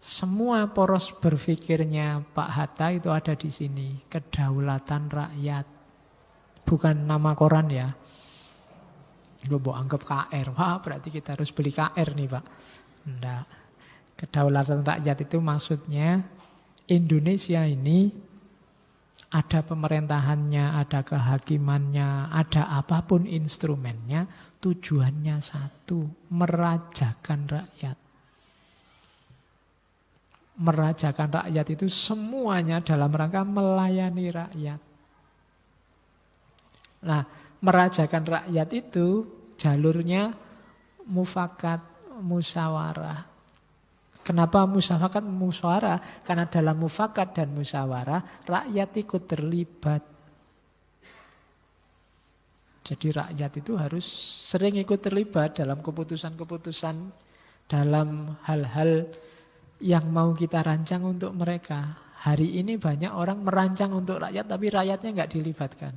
Semua poros berpikirnya Pak Hatta itu ada di sini. Kedaulatan rakyat. Bukan nama koran ya. Gue mau anggap KR. Wah, berarti kita harus beli KR nih Pak. Enggak. Kedaulatan rakyat itu maksudnya Indonesia ini ada pemerintahannya, ada kehakimannya, ada apapun instrumennya, tujuannya satu, merajakan rakyat. Merajakan rakyat itu semuanya dalam rangka melayani rakyat. Nah, merajakan rakyat itu jalurnya mufakat, musyawarah. Kenapa mufakat, musyawarah? Karena dalam mufakat dan musyawarah, rakyat ikut terlibat. Jadi rakyat itu harus sering ikut terlibat dalam keputusan-keputusan, dalam hal-hal yang mau kita rancang untuk mereka. Hari ini banyak orang merancang untuk rakyat, tapi rakyatnya nggak dilibatkan.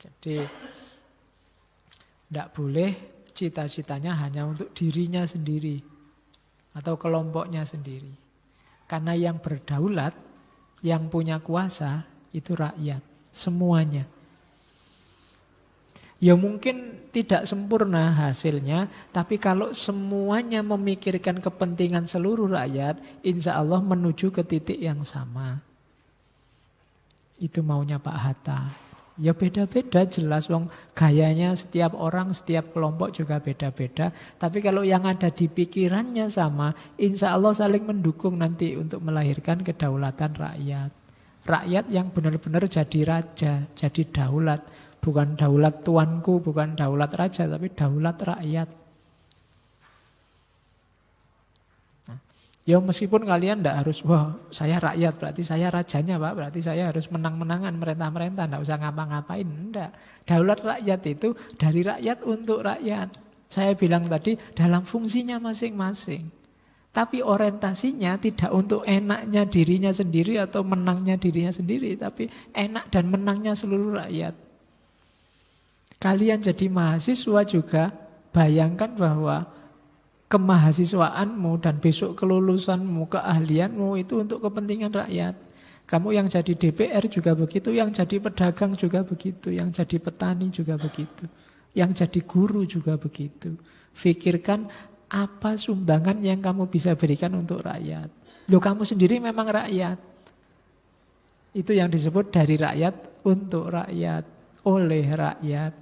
Jadi tidak boleh cita-citanya hanya untuk dirinya sendiri atau kelompoknya sendiri. Karena yang berdaulat, yang punya kuasa itu rakyat, semuanya. Ya mungkin tidak sempurna hasilnya, tapi kalau semuanya memikirkan kepentingan seluruh rakyat, insya Allah menuju ke titik yang sama. Itu maunya Pak Hatta. Ya beda-beda jelas, wong gayanya setiap orang, setiap kelompok juga beda-beda. Tapi kalau yang ada di pikirannya sama, insya Allah saling mendukung nanti untuk melahirkan kedaulatan rakyat. Rakyat yang benar-benar jadi raja, jadi daulat. Bukan daulat tuanku, bukan daulat raja, tapi daulat rakyat. Nah, ya meskipun kalian tidak harus, wah saya rakyat, berarti saya rajanya Pak, berarti saya harus menang-menangan merintah-merintah, tidak usah ngapa-ngapain. Tidak. Daulat rakyat itu dari rakyat untuk rakyat. Saya bilang tadi dalam fungsinya masing-masing. Tapi orientasinya tidak untuk enaknya dirinya sendiri atau menangnya dirinya sendiri, tapi enak dan menangnya seluruh rakyat. Kalian jadi mahasiswa juga, bayangkan bahwa kemahasiswaanmu dan besok kelulusanmu, keahlianmu itu untuk kepentingan rakyat. Kamu yang jadi DPR juga begitu, yang jadi pedagang juga begitu, yang jadi petani juga begitu, yang jadi guru juga begitu. Pikirkan apa sumbangan yang kamu bisa berikan untuk rakyat. Loh, kamu sendiri memang rakyat. Itu yang disebut dari rakyat untuk rakyat, oleh rakyat.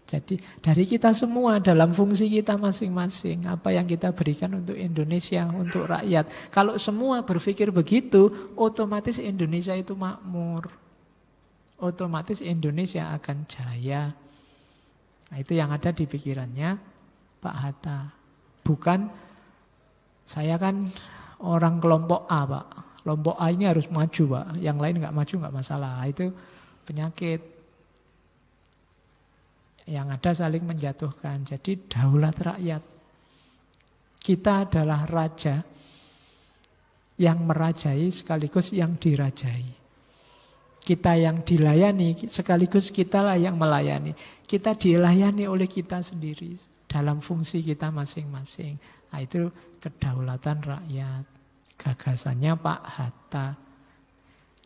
Jadi dari kita semua dalam fungsi kita masing-masing, apa yang kita berikan untuk Indonesia, untuk rakyat. Kalau semua berpikir begitu, otomatis Indonesia itu makmur. Otomatis Indonesia akan jaya. Nah, itu yang ada di pikirannya Pak Hatta. Bukan, saya kan orang kelompok A Pak. Kelompok A ini harus maju Pak. Yang lain nggak maju nggak masalah. Itu penyakit. Yang ada saling menjatuhkan. Jadi daulat rakyat. Kita adalah raja yang merajai sekaligus yang dirajai. Kita yang dilayani sekaligus kitalah yang melayani. Kita dilayani oleh kita sendiri dalam fungsi kita masing-masing. Nah, itu kedaulatan rakyat. Gagasannya Pak Hatta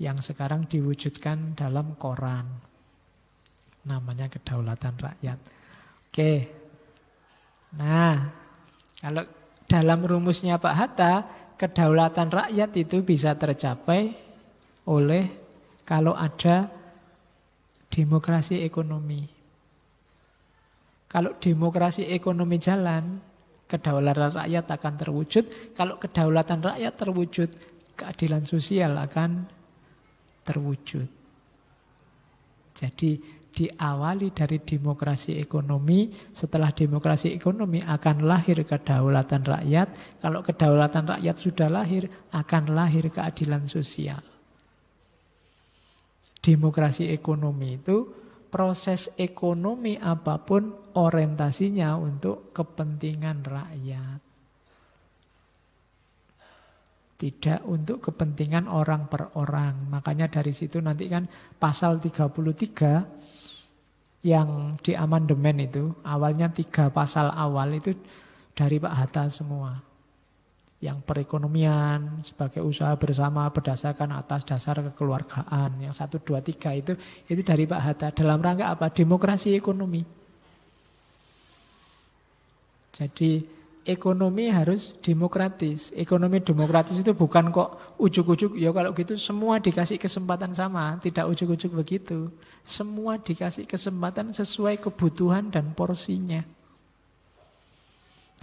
yang sekarang diwujudkan dalam koran. Namanya kedaulatan rakyat. Oke. Nah, kalau dalam rumusnya Pak Hatta, kedaulatan rakyat itu bisa tercapai oleh kalau ada demokrasi ekonomi. Kalau demokrasi ekonomi jalan, kedaulatan rakyat akan terwujud. Kalau kedaulatan rakyat terwujud, keadilan sosial akan terwujud. Jadi diawali dari demokrasi ekonomi, setelah demokrasi ekonomi akan lahir kedaulatan rakyat. Kalau kedaulatan rakyat sudah lahir, akan lahir keadilan sosial. Demokrasi ekonomi itu proses ekonomi apapun orientasinya untuk kepentingan rakyat. Tidak untuk kepentingan orang per orang. Makanya dari situ nanti kan pasal 33 yang di amandemen itu, awalnya 3 pasal awal itu dari Pak Hatta semua. Yang perekonomian sebagai usaha bersama berdasarkan atas dasar kekeluargaan. Yang 1, 2, 3 itu dari Pak Hatta. Dalam rangka apa? Demokrasi ekonomi. Jadi ekonomi harus demokratis. Ekonomi demokratis itu bukan kok ujuk-ujuk, ya kalau gitu semua dikasih kesempatan sama. Tidak ujuk-ujuk begitu. Semua dikasih kesempatan sesuai kebutuhan dan porsinya.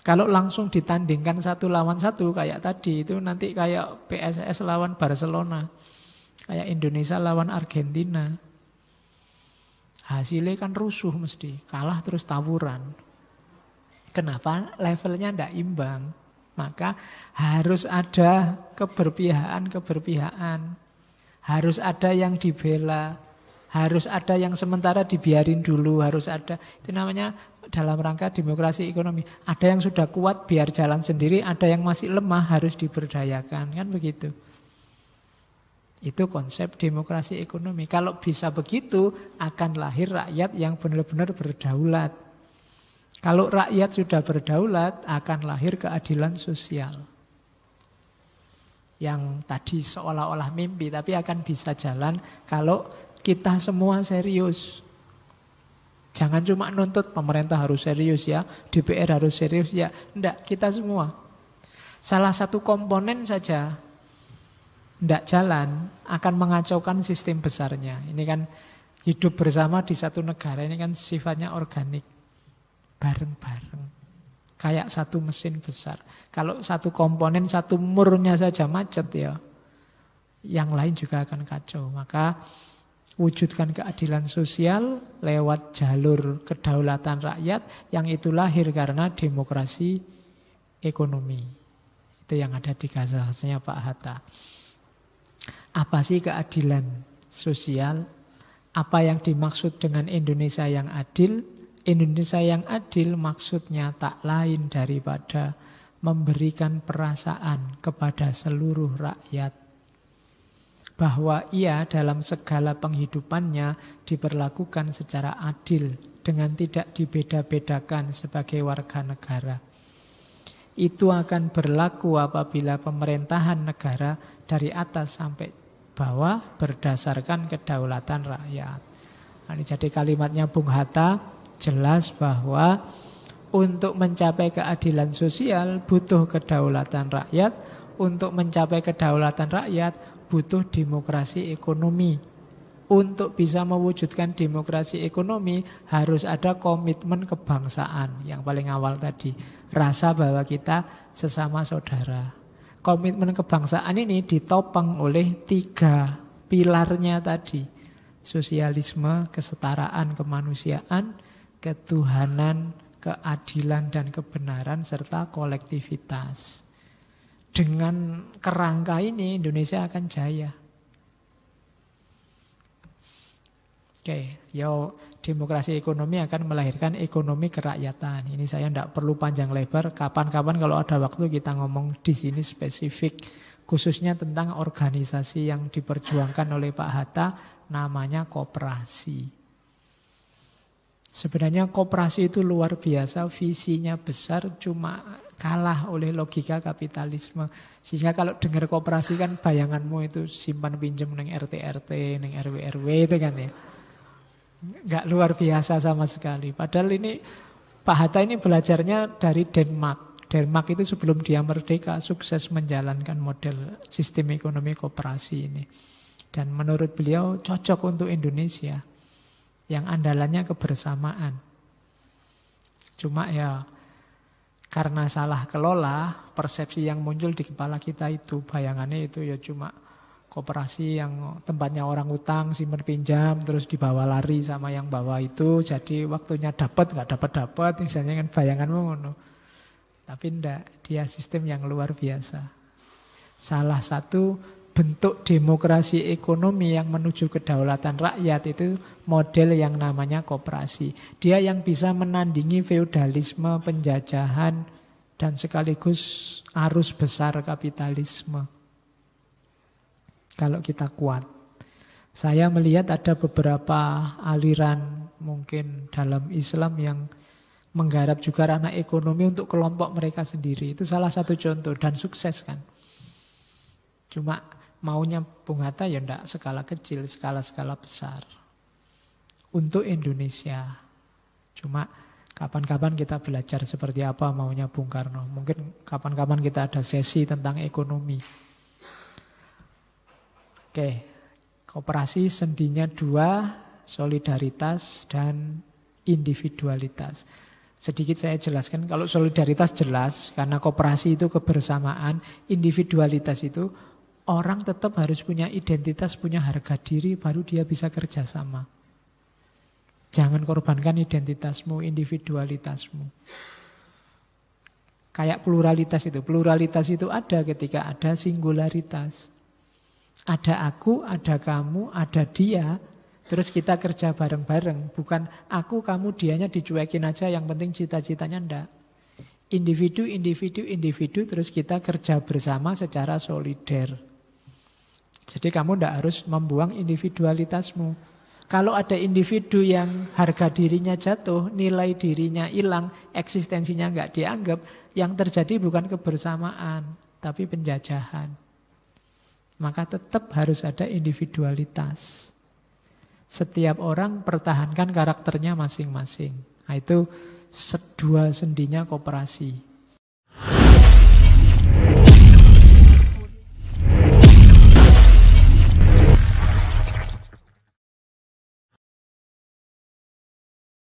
Kalau langsung ditandingkan 1 lawan 1 kayak tadi, itu nanti kayak PSS lawan Barcelona, kayak Indonesia lawan Argentina. Hasilnya kan rusuh mesti, kalah terus tawuran. Kenapa? Levelnya tidak imbang. Maka harus ada keberpihakan. Harus ada yang dibela. Harus ada yang sementara dibiarin dulu, harus ada. Itu namanya dalam rangka demokrasi ekonomi. Ada yang sudah kuat biar jalan sendiri, ada yang masih lemah harus diberdayakan, kan begitu. Itu konsep demokrasi ekonomi. Kalau bisa begitu, akan lahir rakyat yang benar-benar berdaulat. Kalau rakyat sudah berdaulat, akan lahir keadilan sosial. Yang tadi seolah-olah mimpi, tapi akan bisa jalan kalau kita semua serius. Jangan cuma nuntut pemerintah harus serius ya, DPR harus serius ya. Enggak, kita semua. Salah satu komponen saja enggak jalan, akan mengacaukan sistem besarnya. Ini kan hidup bersama di satu negara, ini kan sifatnya organik. Bareng-bareng. Kayak satu mesin besar. Kalau satu komponen, satu murnya saja macet ya, yang lain juga akan kacau. Maka wujudkan keadilan sosial lewat jalur kedaulatan rakyat yang itu lahir karena demokrasi ekonomi. Itu yang ada di gagasannya Pak Hatta. Apa sih keadilan sosial? Apa yang dimaksud dengan Indonesia yang adil? Indonesia yang adil maksudnya tak lain daripada memberikan perasaan kepada seluruh rakyat bahwa ia dalam segala penghidupannya diperlakukan secara adil dengan tidak dibeda-bedakan sebagai warga negara. Itu akan berlaku apabila pemerintahan negara dari atas sampai bawah berdasarkan kedaulatan rakyat. Nah, ini jadi kalimatnya Bung Hatta jelas bahwa untuk mencapai keadilan sosial butuh kedaulatan rakyat, untuk mencapai kedaulatan rakyat butuh demokrasi ekonomi. Untuk bisa mewujudkan demokrasi ekonomi harus ada komitmen kebangsaan. Yang paling awal tadi, rasa bahwa kita sesama saudara. Komitmen kebangsaan ini ditopang oleh 3 pilarnya tadi. Sosialisme, kesetaraan kemanusiaan, ketuhanan, keadilan dan kebenaran, serta kolektivitas. Dengan kerangka ini Indonesia akan jaya. Oke, demokrasi ekonomi akan melahirkan ekonomi kerakyatan. Ini saya tidak perlu panjang lebar. Kapan-kapan kalau ada waktu kita ngomong di sini spesifik, khususnya tentang organisasi yang diperjuangkan oleh Pak Hatta, namanya koperasi. Sebenarnya koperasi itu luar biasa, visinya besar, cuma kalah oleh logika kapitalisme. Sehingga kalau dengar koperasi kan bayanganmu itu simpan pinjam neng RT-RT, neng RW-RW itu kan ya. Nggak luar biasa sama sekali. Padahal ini Pak Hatta ini belajarnya dari Denmark. Denmark itu sebelum dia merdeka sukses menjalankan model sistem ekonomi koperasi ini. Dan menurut beliau cocok untuk Indonesia. Yang andalannya kebersamaan. Cuma ya karena salah kelola, persepsi yang muncul di kepala kita itu, bayangannya itu ya cuma koperasi yang tempatnya orang utang, simpen pinjam, terus dibawa lari sama yang bawa itu, jadi waktunya dapat nggak dapat, misalnya kan bayanganmu ngono. Tapi enggak, dia sistem yang luar biasa. Salah satu bentuk demokrasi ekonomi yang menuju kedaulatan rakyat itu model yang namanya koperasi. Dia yang bisa menandingi feudalisme, penjajahan, dan sekaligus arus besar kapitalisme. Kalau kita kuat. Saya melihat ada beberapa aliran mungkin dalam Islam yang Menggarap juga ranah ekonomi untuk kelompok mereka sendiri. Itu salah satu contoh dan sukses kan. Cuma maunya Bung Hatta ya enggak skala kecil, skala-skala besar. Untuk Indonesia. Cuma kapan-kapan kita belajar seperti apa maunya Bung Karno. Mungkin kapan-kapan kita ada sesi tentang ekonomi. Oke, koperasi sendinya dua, solidaritas dan individualitas. Sedikit saya jelaskan, kalau solidaritas jelas, karena koperasi itu kebersamaan, individualitas itu orang tetap harus punya identitas, punya harga diri, baru dia bisa kerjasama. Jangan korbankan identitasmu, individualitasmu. Kayak pluralitas itu ada ketika ada singularitas. Ada aku, ada kamu, ada dia. Terus kita kerja bareng-bareng. Bukan aku, kamu, dianya dicuekin aja. Yang penting cita-citanya enggak. Individu. Terus kita kerja bersama secara solider. Jadi kamu enggak harus membuang individualitasmu. Kalau ada individu yang harga dirinya jatuh, nilai dirinya hilang, eksistensinya enggak dianggap, yang terjadi bukan kebersamaan, tapi penjajahan. Maka tetap harus ada individualitas. Setiap orang pertahankan karakternya masing-masing. Nah, itu dua sendinya koperasi.